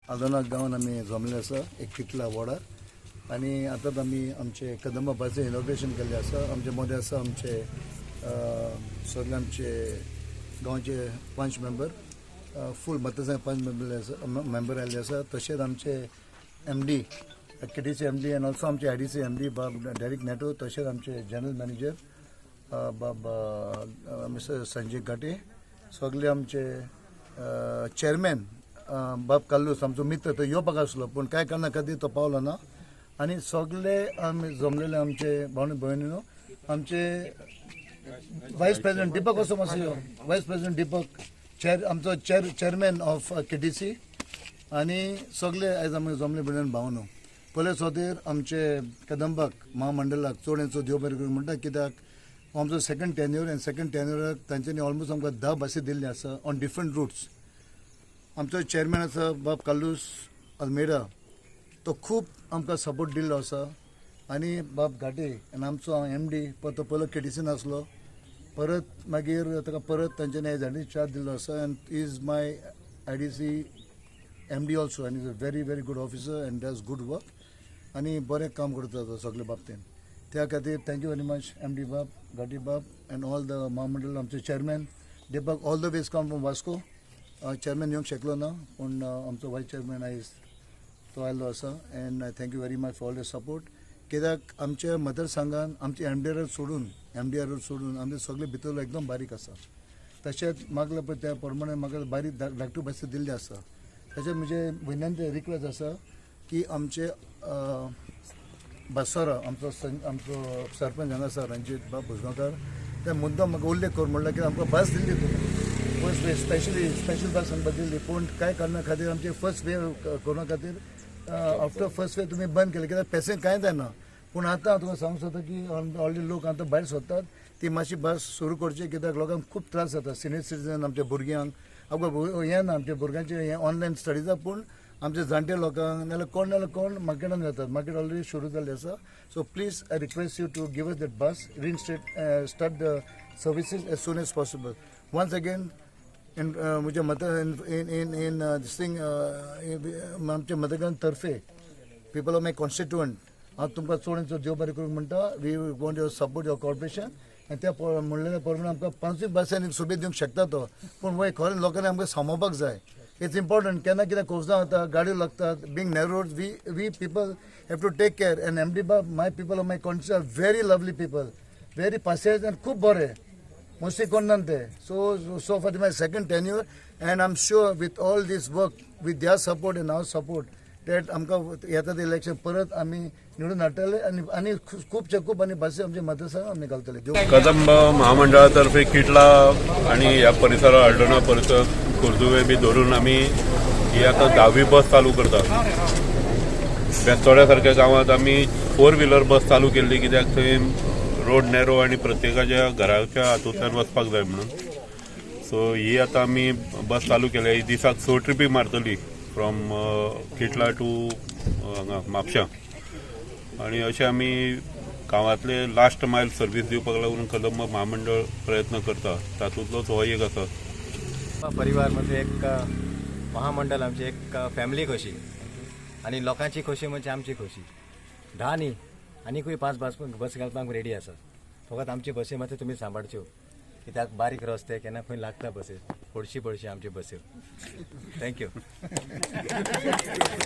आदोनाक गांवान आमी जमले आसा एक कितला वॉर्डार आनी आतांच आमी आमचे कदंबा बसचें इनॉग्रेशन केल्लें आसा. आमचे मदें आसा आमचे सगळे आमचे गांवचे 5 मेंबर फूल मतदारसंघ 5 मेंबर आयिल्ले आसा. तशेंच आमचे MD KTC MD end also आमचे IDC MD बाब डेरिक नेटो. तशेंच आमचे जनरल मॅनेजर बाब मिस्टर संजय घाटे. सगळे आमचे चेअरमॅन बाब काल्लूस आमचो मित्र तो येवपाक आसलो पूण कांय कारणां खातीर तो पावलो ना. आनी सगळे आमी जमलेले आमचे भावनी भयणीनो आमचे वायस प्रेसिडेंट दीपक असो मातसो वायस प्रेसिडेंट दीपक आमचो चेअरमॅन ऑफ KTC आनी सगळे आयज आमी जमले भयण भावनो. पयले सोदेर आमचे कदंबाक महामंडळाक चड हेचो देव बरें करूं म्हणटा कित्याक आमचो सेकंड टेन्यूर आनी सेकंड टेन्यूराक तांच्यांनी ऑलमोस्ट आमकां 10 बसी दिल्ली आसा ऑन डिफरंट रूट्स. आमचो चेअरमॅन आसा बाब काल्लूस अल्मेडा तो खूब आमकां सपोर्ट दिल्लो आसा. आनी बाब घाटे आनी आमचो MD तो पयलो KTCन आसलो परत मागीर ताका परत तांच्यांनी एज चार्ज दिल्लो आसा end is my IDC MD also end is a very very good officer end does good work आनी बरें काम करता तो सगळे बाबतीन. त्या खातीर थँक्यू व्हेरी मच MD बाब घाटी बाब एंड ऑल द महामंडळ आमचे chairman Deepak all the ways come from Vasco. Chairman येवंक शकलो ना पूण आमचो वायस चेअरमॅन आयज तो आयल्लो आसा end I thank you very much for all the support. कित्याक आमच्या मतदारसंघान आमचे MDR सोडून आमचे सगळे भितर एकदम बारीक आसा. तशेंच म्हाका पळय त्या प्रमाणे म्हाका बारीक धाकटू बसी दिल्ली आसा. तशेंच म्हजे विनंती रिक्वेस्ट आसा की आमचे बसोरा आमचो सरपंच हांगा आसा रणजीत बाब भुजगांवकार ते मुद्दम म्हाका उल्लेख कर म्हणलो की आमकां बस दिल्ली तुमी फर्स्ट वे स्पेशल बस आमकां दिल्ली पूण कांय कारणां खातीर आमचे फर्स्ट वे कोरोना खातीर आफ्टर फर्स्ट वे तुमी बंद केले कित्याक पेसेंट कांय जायना. पूण आतां हांव तुका सांगूंक सोदता की ऑलरेडी लोक आतां भायर सोदतात ती मातशी बस सुरू करची कित्याक लोकांक खूब त्रास जाता. सिनियर सिटीजन आमच्या भुरग्यांक आमकां हें ना आमच्या भुरग्यांचे हें ऑनलायन स्टडीज पूण आमचे जाणटे लोकांक नाल्यार कोण मार्केटान जातात. मार्केट ऑलरेडी सुरू जाल्लें आसा. So please I request you to give us that bus start the services as soon as possible. Once again in म्हज्या इन दिस थिंग आमच्या मतदारां तर्फे पीपल ऑफ माय कॉन्स्टिट्युअंट हांव तुमकां चड देव बरें करूंक म्हणटा. We want your support your corporation आनी त्या म्हणलेल्या प्रमाणे आमकां 5 बसांनी सुबेज दिवंक शकता तो पूण वय खरें लोकांनी आमकां सांबाळपाक जाय. इट्स इम्पॉर्टंट केन्ना कितें कोसदां जाता गाडयो लागतात being narrow roads we people have to take care and MD बाब my people of my constituency are very lovely people very passes and खूब बरे मोस्टली कोन्ना ते. So for my second tenure and I am sure with all these work with their support and our support that आमकां येता ते election परत आमी निवडून हाडटले आनी खूब आनी बसी आमच्या मतदारसंघात आमी घालतले. कदंब महामंडळातर्फे किटला आणि या परिसरात आल्डोना परिसर कुर्दुवे बी धरून आमी ही आता 10वी बस चालू करता. बेस्तोड्या सारख्या गावात आमी 4 व्हिलर बस चालू केल्ली कित्याक थंय रोड नॅरो आणि प्रत्येकाच्या घराच्या हातूंतल्यान वचपाक जाय म्हणून. सो ही आता आमी बस चालू केल्या. ही दिसाक 6 ट्रिपी मारतली फ्रॉम किटला टू हांगा म्हापशां आणि अशें आमी गांवांतले लास्ट मायल सर्वीस दिवपाक लागून कदंब महामंडळ प्रयत्न करता. तातूंतलोच हो एक आसा. परिवारमध्ये एक महामंडळ आमची एक फॅमिली कशी आणि लोकांची खोशी म्हणजे आमची खोशी. 10 न्ही आनीकूय 5 बस घालपाक रेडी आसा. फकत आमची बसी मात्र तुमी सांबाळच्यो कित्याक बारीक रस्ते केन्ना खंय लागता बसी पडशी आमची बसी. थँक्यू.